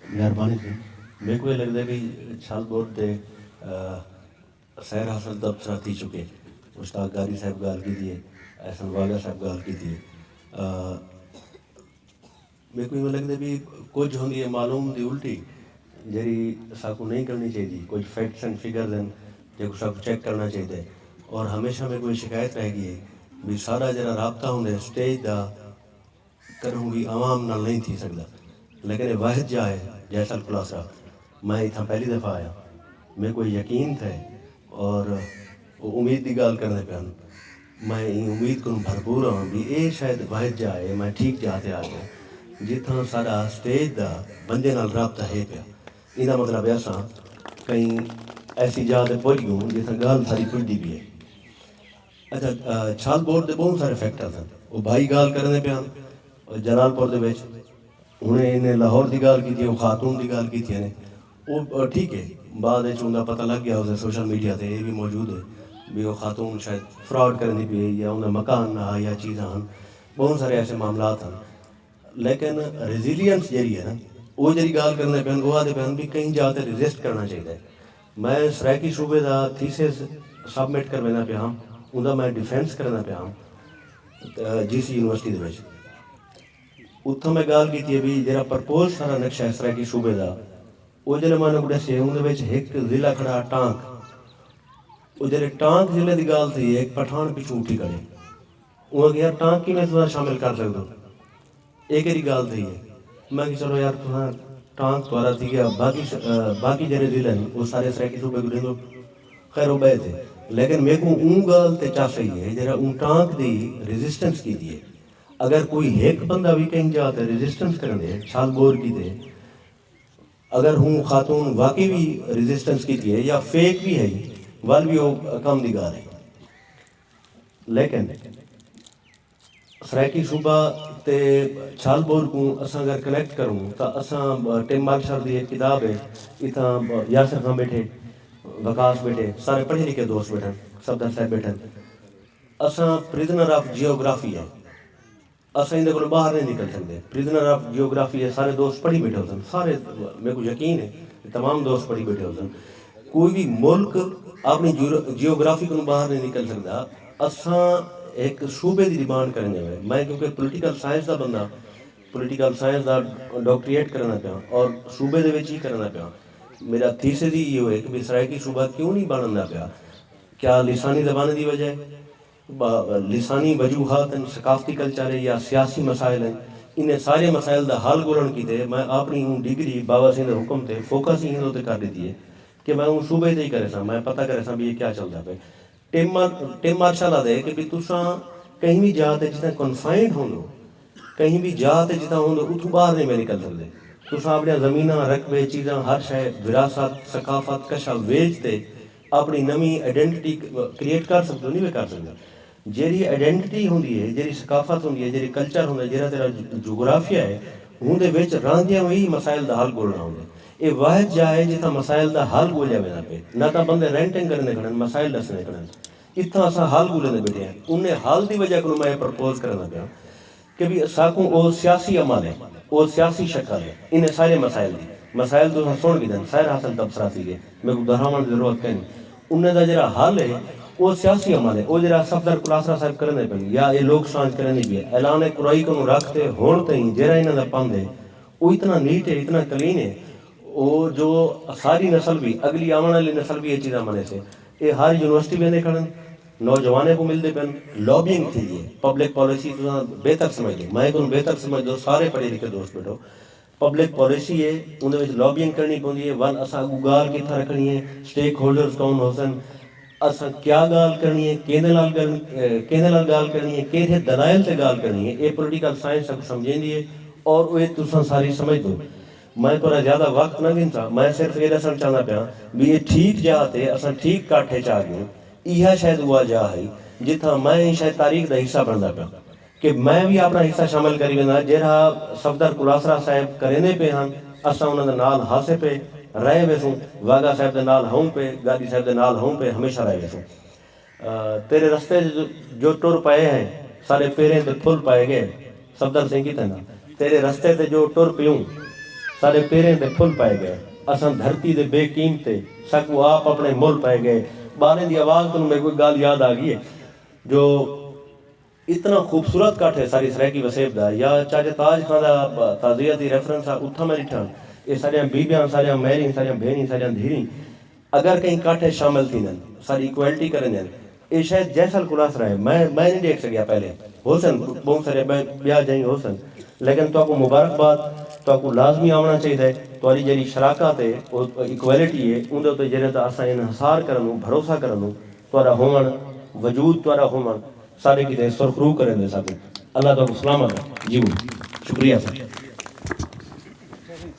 مہربانی تھی میرے کو یہ لگتا ہے کہ چھال بورڈ دے سیر حاصل تبصرہ تھی چکے استاد گاری صاحب گال کی دیے احسن والا صاحب گال کی دیے میرے کو یہ لگتا ہے بھی کچھ ہوندی ہے معلوم دی الٹی جیڑی ساکو نہیں کرنی چاہیے کچھ فیکٹس اینڈ فگر دین جو ساکو چیک کرنا چاہیے اور ہمیشہ میرے کو یہ شکایت رہ گئی ہے بھی سارا جڑا رابطہ ہوندے اسٹیج دا کروں بھی عوام نال نہیں تھی سکتا لیکن واحد جا ہے جیسا خلاصہ میں اتنا پہلی دفعہ آیا میرے کو یقین تھا اور امید کی گال کرنے پہ میں امید کو بھرپور ہوں بھی یہ شاید واحد جا ہے میں ٹھیک جاتے آ گیا جتنا سارا اسٹیج دا بندے نال رابطہ ہے پیا یہ مطلب ایسا کہیں ایسی جا تے پہنچ گوں جتنا گال ساری پڑھتی بھی ہے اچھا چھال بورڈ دے بہت سارے فیکٹر ہیں وہ بھائی گال کرنے پہ جلال پور دے وچ انہیں انہیں لاہور دی گال کی تھی وہ خاتون دی گال کی تھی وہ ٹھیک ہے بعد انہیں پتہ لگ گیا اسے سوشل میڈیا تے یہ بھی موجود ہے بھی وہ خاتون شاید فراڈ کرنی پی یا انہیں مکان نہ یا چیزاں ہیں بہت سارے ایسے معاملات ہیں لیکن ریزیلینس جیڑی ہے نا وہ جی گال کرنے پہ وہ آدھے پہ بھی کہیں جاتے ریزسٹ کرنا چاہیے میں سرائکی صوبے دا تھیسس سبمٹ کروانا پیا ہوں انہیں میں ڈیفینس کرنا پیا ہوں جی سی یونیورسٹی دے وچ اتوں میں گال کی بھی جا پرپوز سارا نقشہ اس طرح کی صوبے کا وہ جی میں نے دسے اندر ایک ضلع کھڑا ٹانک وہ جی ٹانک ضلع کی گال تھی ایک پٹھان پچھو اٹھی کرے وہ کہ یار ٹانک کی میں تمہیں شامل کر سکتا ایک ہی گال تھی ہے میں کہ چلو یار تمہیں ٹانک توارا تھی گیا باقی جڑے ضلع ہیں وہ سارے اس طرح کی صوبے کو خیر وہ بے تھے لیکن میرے کو اون گال تے چاہ صحیح ہے جرا اون ٹانک دی ریزسٹنس کی دیے اگر کوئی ایک بندہ بھی کہیں جاتا ہے ریزسٹنس کرنے دے چھال بور کی دے اگر ہوں خاتون واقعی بھی ریزسٹنس کی دیے یا فیک بھی ہے وال بھی وہ کم دی گال ہے لیکن سرائکی صوبہ تے چھال بور کو اساں اگر کنیکٹ کروں تو اساں ٹیم مارشل دی ایک کتاب ہے اتنا یاسر خان بیٹھے وکاس بیٹھے سارے پڑھے لکھے دوست بیٹھے صفدر صاحب بیٹھے اساں پریزنر آف جیوگرافی ہے اساں اندر کو باہر نہیں نکل سکتے پریزنر آف جیوگرافی ہے سارے دوست پڑھی بیٹھے ہوتے ہیں سارے میرے کو یقین ہے تمام دوست پڑھی بیٹھے ہوتے ہیں کوئی بھی ملک اپنی جیوگرافی کو باہر نہیں نکل سکتا اساں ایک صوبے کی ڈیمانڈ کرنے ہوئے میں کیونکہ پولیٹیکل سائنس کا بندہ پولیٹیکل سائنس کا ڈاکٹریٹ کرنا پیا اور صوبے دے وچ ہی کرنا پیا میرا تیسرے دی یہ ہوئے کہ بھی سرائکی صوبہ کیوں نہیں بننا پیا کیا لسانی زبان دی وجہ لسانی وجوہات ہیں ثقافتی کلچر ہے یا سیاسی مسائل ہیں انہیں سارے مسائل دا حل گولن کی تے میں اپنی ڈگری بابا سنگھ حکم تے فوکس ہی ہوتے کر دیتی ہے کہ میں ان صوبے تے ہی کرے سا میں پتہ کرے سا بھی یہ کیا چلتا پہ ٹیم مارشل آ دے کہ بھی تساں کہیں بھی جاتے جتنا کنفائنڈ ہوں کہیں بھی جاتے جتنا ہوں اتوں باہر نہیں میں نکل سکتے تساں اپنی زمینہ رقبے چیزاں ہر شے وراثت ثقافت کشا ویچتے اپنی نمی آئیڈینٹی کریٹ کر سکتے ہو نہیں بھی کر سکتے جیری آئیڈینٹی ہوندی ہے جیری ثقافت ہوندی ہے جیری کلچر ہوندی ہے جیرا تیرا جغرافیہ ہے ہوندے وچ راندیاں وہی مسائل دا حل گولنا ہوندے یہ واحد جا ہے جتنا مسائل دا حل گولیا میں نہ پہ نہ تا بندے رینٹنگ کرنے کھڑن مسائل دسنے کھڑن اتنا اساں حل گولے دے بیٹھے ہیں انہیں حل دی وجہ کو میں پرپوز کرنا پیا کہ بھی ساکوں او سیاسی عمل ہے او سیاسی شکل ہے انہیں سارے مسائل تو سن بھی دیں سیر حاصل تبصرہ تھی گئے میں کو دہراؤں کی ضرورت کہیں انہیں دا جرا حل ہے وہ سیاسی عمل ہے وہ جرا صفدر کلاسرہ صاحب کرنے پہ یا یہ لوگ سانج کرنے بھی ہے اعلان قرائی کو رکھتے ہون تئیں جرا انہیں دا پند ہے وہ اتنا نیٹ ہے اتنا کلین ہے وہ جو ساری نسل بھی اگلی آمن والی نسل بھی یہ چیزاں منے سے یہ ہر یونیورسٹی میں نے کھڑن نوجوانے کو ملتے پہن لابینگ تھی ہے پبلک پالیسی تو بہتر سمجھ دیں میں کو بہتر سمجھ دو سارے پڑھے لکھے دوست بیٹھو پبلک پالیسی ہے انہیں لابینگ کرنی پوندی ہے ون اساں گال کتھا رکھنی ہے سٹیک ہولڈرز کون ہوسن اساں کیا گال کرنی ہے کہنے لال گال کرنی ہے کہنے دلائل سے گال کرنی ہے یہ پولیٹیکل سائنس سب سمجھیں دی ہے اور یہ تساں ساری سمجھ دو میں تھوڑا زیادہ وقت نہ گنتا میں صرف یہ دسنا چاہنا پیا بھی یہ ٹھیک جاتے اساں ٹھیک کاٹھے چاہ گئے یہ شاید ہوا جا ہے جتھا میں شاید تاریخ دا حصہ بنتا پیا کہ میں بھی اپنا حصہ شامل کری وینا جہاں صفدر کلاسرہ صاحب کریندے پہ ہیں اساں انہاں دے نال ہاسے پہ رہے ویسوں واگا صاحب دے نال ہوں پہ گادی صاحب دے نال ہوں پہ ہمیشہ رہے ویسوں تیرے رستے جو ٹر پائے ہیں سارے پیریں تے پھل پائے گئے صفدر سنگھ کی تنا تیرے رستے تے جو ٹر پیوں سارے پیریں دے پھل پائے گئے اساں دھرتی دے بے قیمتے سکو آپ اپنے مل پائے گئے بانے دی آواز تو میں کوئی گال یاد آ گئی ہے جو اتنا خوبصورت کٹ ہے ساری سریکی وسیب دا یا چاچے تاج خان دا تعزیتی ریفرنس ہے اتھا میں ڈٹھا یہ ساریاں بیبیاں ساریاں میری ساریاں بہنی ساریاں دھیری اگر کہیں کٹھے شامل تھی نن ساری ایکویلٹی کریں جائیں یہ شاید جیسا کلاس رہے میں نہیں دیکھ سکیا پہلے ہو سن بہت سارے بیاہ جائیں ہو سن لیکن تو کو مبارکباد تو کو لازمی آنا چاہیے تو جی شراکت ہے ایکویلٹی ہے اندر تو جڑے تو اساں انحصار کرنوں بھروسہ کرنوں تہاڈا ہون وجود تہاڈا ہون سارے کتے سرخرو کریں دے سکوں اللہ تعالیٰ سلامت جی شکریہ سر